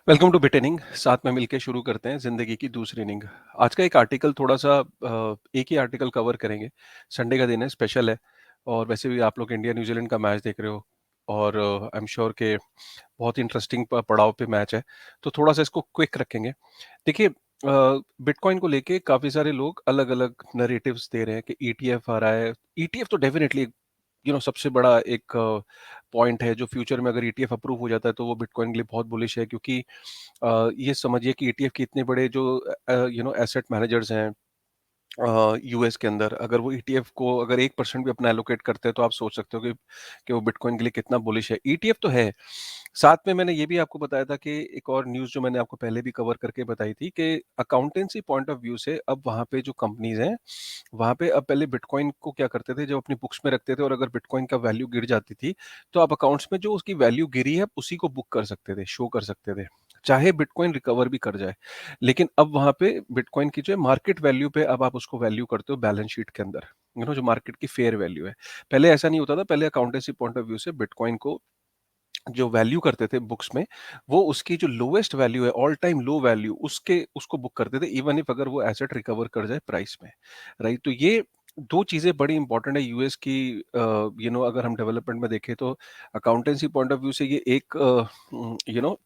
Welcome to बिटेनिंग। साथ में मिलके शुरू करते हैं जिंदगी की दूसरी इनिंग। आज का एक आर्टिकल थोड़ा सा एक ही आर्टिकल कवर करेंगे। संडे का दिन है, स्पेशल है। और वैसे भी आप लोग इंडिया न्यूजीलैंड का मैच देख रहे हो और आई एम श्योर के बहुत इंटरेस्टिंग पड़ाव पे मैच है। तो थोड़ा सा इसको क्विक रखेंगे। देखिए, बिटकॉइन को लेके काफी सारे लोग अलग अलग नरेटिव्स दे रहे हैं कि ईटीएफ आ रहा है। ईटीएफ तो डेफिनेटली सबसे बड़ा एक पॉइंट है जो फ्यूचर में अगर ईटीएफ अप्रूव हो जाता है तो वो बिटकॉइन के लिए बहुत बुलिश है, क्योंकि ये समझिए कि ईटीएफ के इतने बड़े जो एसेट मैनेजर्स हैं यूएस के अंदर, अगर वो ईटीएफ को अगर 1% भी अपना एलोकेट करते हैं तो आप सोच सकते हो कि वो बिटकॉइन के लिए कितना बुलिश है। ईटीएफ तो है। साथ में मैंने ये भी आपको बताया था कि एक और न्यूज़ जो मैंने आपको पहले भी कवर करके बताई थी कि अकाउंटेंसी पॉइंट ऑफ व्यू से अब वहाँ पे जो कंपनीज हैं, वहाँ पे अब पहले बिटकॉइन को क्या करते थे, जब अपनी बुक्स में रखते थे और अगर बिटकॉइन का वैल्यू गिर जाती थी तो आप अकाउंट्स में जो उसकी वैल्यू गिरी है उसी को बुक कर सकते थे, शो कर सकते थे, चाहे बिटकॉइन रिकवर भी कर जाए। लेकिन अब वहाँ पे बिटकॉइन की जो है मार्केट वैल्यू पे अब आप उसको वैल्यू करते हो बैलेंस शीट के अंदर, जो मार्केट की फेयर वैल्यू है। पहले ऐसा नहीं होता था। पहले अकाउंटेंसी पॉइंट ऑफ व्यू से बिटकॉइन को जो वैल्यू करते थे बुक्स में, वो उसकी जो लोएस्ट वैल्यू है, ऑल टाइम लो वैल्यू, उसके उसको बुक करते थे, इवन इफ अगर वो एसेट रिकवर कर जाए प्राइस में। राइट, तो ये दो चीजें बड़ी इंपॉर्टेंट है यूएस की। अगर हम डेवलपमेंट में देखें तो अकाउंटेंसी पॉइंट ऑफ व्यू से ये एक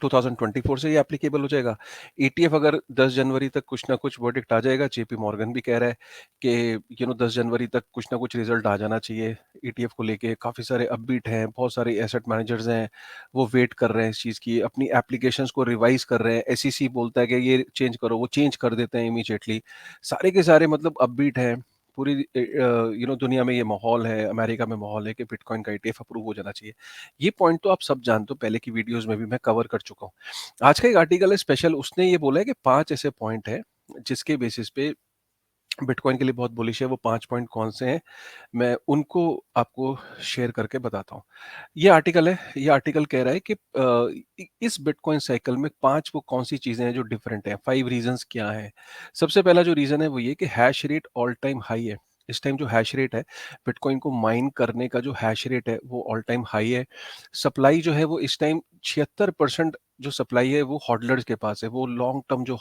2024 से ये एप्लीकेबल हो जाएगा। ईटीएफ अगर 10 जनवरी तक कुछ ना कुछ वर्डिक्ट आ जाएगा, जेपी मॉर्गन भी कह रहा है कि 10 जनवरी तक कुछ ना कुछ रिजल्ट आ जाना चाहिए। ईटीएफ को लेके काफ़ी सारे अपबीट हैं, बहुत सारे एसेट मैनेजर्स हैं, वो वेट कर रहे हैं इस चीज़ की, अपनी एप्लीकेशंस को रिवाइज कर रहे हैं। एसईसी बोलता है कि ये चेंज करो, वो चेंज कर देते हैं इमीडिएटली। सारे के सारे मतलब अपबीट हैं। पूरी दुनिया में ये माहौल है, अमेरिका में माहौल है कि बिटकॉइन का ईटीएफ अप्रूव हो जाना चाहिए। ये पॉइंट तो आप सब जानते हो, पहले की वीडियोस में भी मैं कवर कर चुका हूँ। आज का एक आर्टिकल है स्पेशल, उसने ये बोला है कि 5 ऐसे पॉइंट हैं जिसके बेसिस पे बिटकॉइन के लिए बहुत बुलिश है। वो 5 पॉइंट कौन से हैं, मैं उनको आपको शेयर करके बताता हूँ। ये आर्टिकल है, ये आर्टिकल कह रहा है कि इस बिटकॉइन साइकिल में 5 वो कौन सी चीजें हैं जो डिफरेंट हैं, 5 रीजंस क्या हैं। सबसे पहला जो रीजन है वो ये कि hash rate all time high है। इस टाइम जो हैश रेट है, बिटकॉइन को माइन करने का जो हैश रेट है वो ऑल टाइम हाई है। सप्लाई जो है वो इस टाइम 76% जो सप्लाई है वो होल्डर्स के पास है। वो लॉन्ग टर्म जो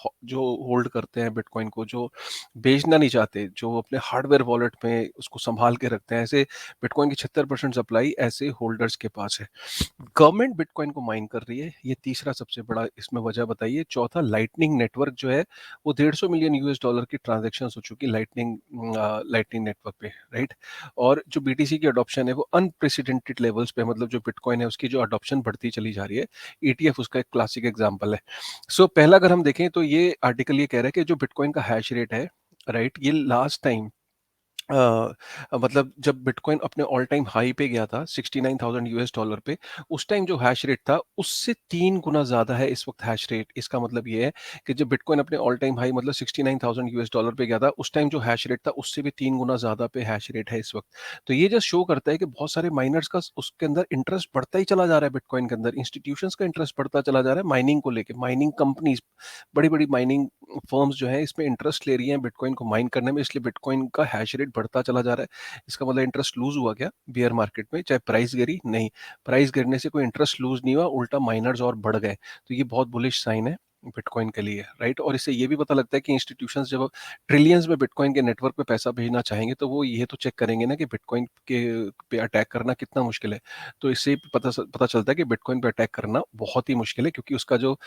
होल्ड करते हैं बिटकॉइन को, जो बेचना नहीं चाहते, जो अपने हार्डवेयर वॉलेट में उसको संभाल के रखते हैं, ऐसे बिटकॉइन की 76% सप्लाई ऐसे होल्डर्स के पास है। गवर्नमेंट बिटकॉइन को माइन कर रही है, ये तीसरा सबसे बड़ा इसमें वजह बताइए। चौथा, लाइटनिंग नेटवर्क जो है वो 150 मिलियन यूएस डॉलर की ट्रांजेक्शन हो चुकी लाइटनिंग नेटवर्क पे। राइट, और जो बीटीसी की अडॉप्शन है वो अनप्रेसिडेंटेड लेवल्स पे, मतलब जो बिटकॉइन है उसकी जो अडॉप्शन बढ़ती चली जा रही है। ईटीएफ उसका एक क्लासिक एग्जांपल है। सो पहला अगर हम देखें तो ये आर्टिकल ये कह रहा है कि जो बिटकॉइन का हैश रेट है, राइट, ये लास्ट टाइम मतलब जब बिटकॉइन अपने ऑल टाइम हाई पे गया था 69,000 यूएस डॉलर पे, उस टाइम जो हैश रेट था उससे 3 गुना ज्यादा है इस वक्त हैश रेट। इसका मतलब ये है कि जब बिटकॉइन अपने ऑल टाइम हाई मतलब 69,000 यूएस डॉलर पे गया था, उस टाइम जो हैश रेट था उससे भी 3 गुना ज्यादा पे हैश रेट है इस वक्त। तो ये जस्ट शो करता है कि बहुत सारे माइनर्स का उसके अंदर इंटरेस्ट बढ़ता ही चला जा रहा है। बिटकॉइन के अंदर इंस्टीट्यूशंस का इंटरेस्ट बढ़ता चला जा रहा है माइनिंग को लेके। माइनिंग कंपनीज, बड़ी बड़ी माइनिंग फर्म्स जो है इसमें इंटरेस्ट ले रही हैं बिटकॉइन को माइन करने में, इसलिए बिटकॉइन का हैश रेट बढ़ता चला जा रहा है। इसका मतलब इंटरेस्ट लूज हुआ क्या बियर मार्केट में, चाहे प्राइस गिरी? नहीं, प्राइस गिरने से कोई इंटरेस्ट लूज नहीं हुआ, उल्टा माइनर्स और बढ़ गए। तो ये बहुत बुलिश साइन है बिटकॉइन के लिए। राइट, और इससे ये भी पता लगता है कि इंस्टीट्यूशंस जब ट्रिलियंस में बिटकॉइन के नेटवर्क पे पैसा भेजना चाहेंगे तो वो ये तो चेक करेंगे ना कि बिटकॉइन के पे अटैक करना कितना मुश्किल है। तो इससे पता चलता है कि बिटकॉइन पे अटैक करना बहुत ही मुश्किल है, क्योंकि उसका जो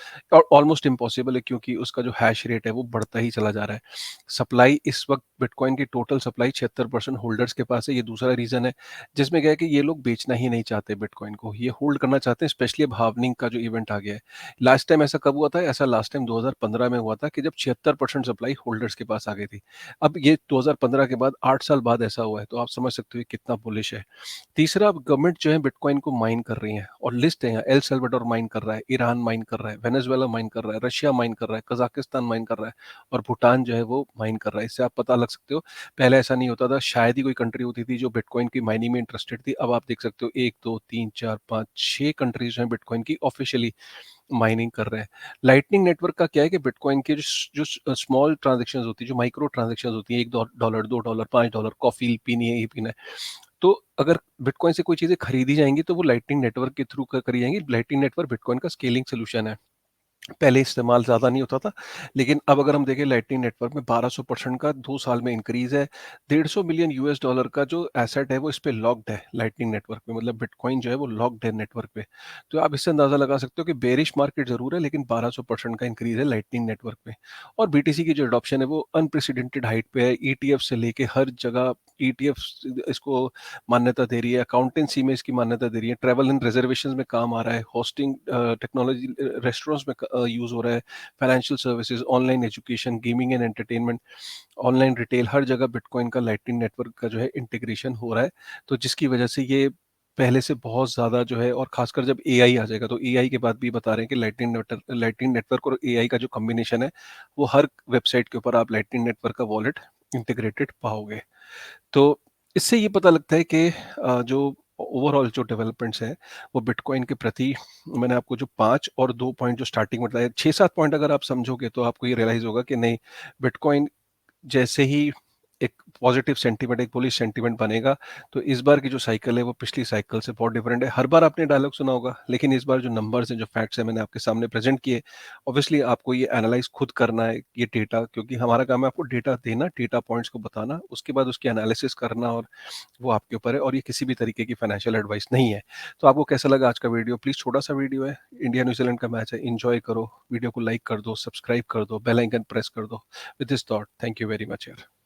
ऑलमोस्ट इम्पॉसिबल है, क्योंकि उसका जो हैश रेट है वो बढ़ता ही चला जा रहा है। सप्लाई इस वक्त बिटकॉइन की टोटल सप्लाई 76% होल्डर्स के पास है। ये दूसरा रीजन है जिसमें क्या है कि ये लोग बेचना ही नहीं चाहते बिटकॉइन को, ये होल्ड करना चाहते हैं। स्पेशली अब हार्वनिंग का जो इवेंट आ गया है, लास्ट टाइम ऐसा कब हुआ था? ऐसा लास्ट टाइम 2015 में हुआ था कि जब 76% सप्लाई होल्डर्स के पास आ गई थी। अब ये 2015 के बाद 8 साल बाद ऐसा हुआ है, तो आप समझ सकते हो कितना बुलिश है। तीसरा, गवर्नमेंट जो है बिटकॉइन को माइन कर रही है और लिस्ट है यहाँ। एल सल्वाडोर माइन कर रहा है, ईरान माइन कर रहा है, वेनेजुएला माइन कर रहा है, रशिया माइन कर रहा है, कजाकिस्तान माइन कर रहा है और भूटान जो है वो माइन कर रहा है। इससे आप पता लग सकते हो, पहले ऐसा नहीं होता था, शायद ही कोई कंट्री होती थी जो बिटकॉइन की माइनिंग में इंटरेस्टेड थी। अब आप देख सकते हो 1 2 3 4 5 6 कंट्रीज हैं बिटकॉइन की ऑफिशियली माइनिंग कर रहे हैं। लाइटनिंग नेटवर्क का क्या है कि बिटकॉइन के जो स्मॉल ट्रांजेक्शन होती है, जो माइक्रो ट्रांजेक्शन होती है, $1 $2 $5, कॉफी पीनी है, ये पीना है, तो अगर बिटकॉइन से कोई चीज़ें खरीदी जाएँगी तो वो लाइटनिंग नेटवर्क के थ्रू क करी जाएँगी। लाइटनिंग नेटवर्क बिटकॉइन का स्केलिंग सॉल्यूशन है। पहले इस्तेमाल ज़्यादा नहीं होता था, लेकिन अब अगर हम देखें लाइटनिंग नेटवर्क में 1200% का 2 साल में इंक्रीज़ है। $150 मिलियन का जो एसेट है वो इस पे लॉक्ड है लाइटनिंग नेटवर्क में, मतलब बिटकॉइन जो है वो लॉक्ड है नेटवर्क पे। तो आप इससे अंदाज़ा लगा सकते हो कि बेयरिश मार्केट ज़रूर है, लेकिन 1200% का इंक्रीज़ है लाइटनिंग नेटवर्क में। और बीटीसी की जो एडॉप्शन है वो अनप्रेसिडेंटेड हाइट पे है। ईटीएफ से लेके हर जगह ईटीएफ इसको मान्यता दे रही है, अकाउंटेंसी में इसकी मान्यता दे रही है, ट्रैवल एंड रिजर्वेशंस में काम आ रहा है, होस्टिंग टेक्नोलॉजी रेस्टोरेंट्स में यूज़ हो रहा है, financial services, online education, gaming and entertainment, online retail, हर जगह बिटकॉइन का लाइटनिंग नेटवर्क का जो है इंटीग्रेशन हो रहा है। तो जिसकी वजह से ये पहले से बहुत ज़्यादा जो है, और खासकर जब एआई आ जाएगा, तो एआई के बाद भी बता रहे हैं कि लाइटनिंग नेटवर्क और एआई का जो कॉम्बिनेशन है, वो हर वेबसाइट के ऊपर आप लाइटनिंग नेटवर्क का वॉलेट इंटीग्रेटेड पाओगे। तो इससे ये पता लगता है कि जो ओवरऑल जो डेवलपमेंट्स हैं, वो बिटकॉइन के प्रति, मैंने आपको जो 5 और 2 पॉइंट जो स्टार्टिंग में बताए, 6-7 पॉइंट अगर आप समझोगे तो आपको ये रियलाइज़ होगा कि नहीं, बिटकॉइन जैसे ही एक पॉजिटिव सेंटीमेंट, एक बुलिश सेंटीमेंट बनेगा, तो इस बार की जो साइकिल है वो पिछली साइकिल से बहुत डिफरेंट है। हर बार आपने डायलॉग सुना होगा, लेकिन इस बार जो नंबर्स हैं, जो फैक्ट्स हैं, मैंने आपके सामने प्रेज़ेंट किए। ऑब्वियसली आपको ये एनालाइज़ खुद करना है, ये डेटा, क्योंकि हमारा काम है आपको डेटा देना, डेटा पॉइंट्स को बताना, उसके बाद उसकी एनालिसिस करना, और वो आपके ऊपर है, और ये किसी भी तरीके की फाइनेंशियल एडवाइस नहीं है। तो आपको कैसा लगा आज का वीडियो? प्लीज़, छोटा-सा वीडियो है, इंडिया न्यूज़ीलैंड का मैच है, एन्जॉय करो, वीडियो को लाइक कर दो, सब्सक्राइब कर दो, बेल आइकन प्रेस कर दो। With this thought, thank you very much यार।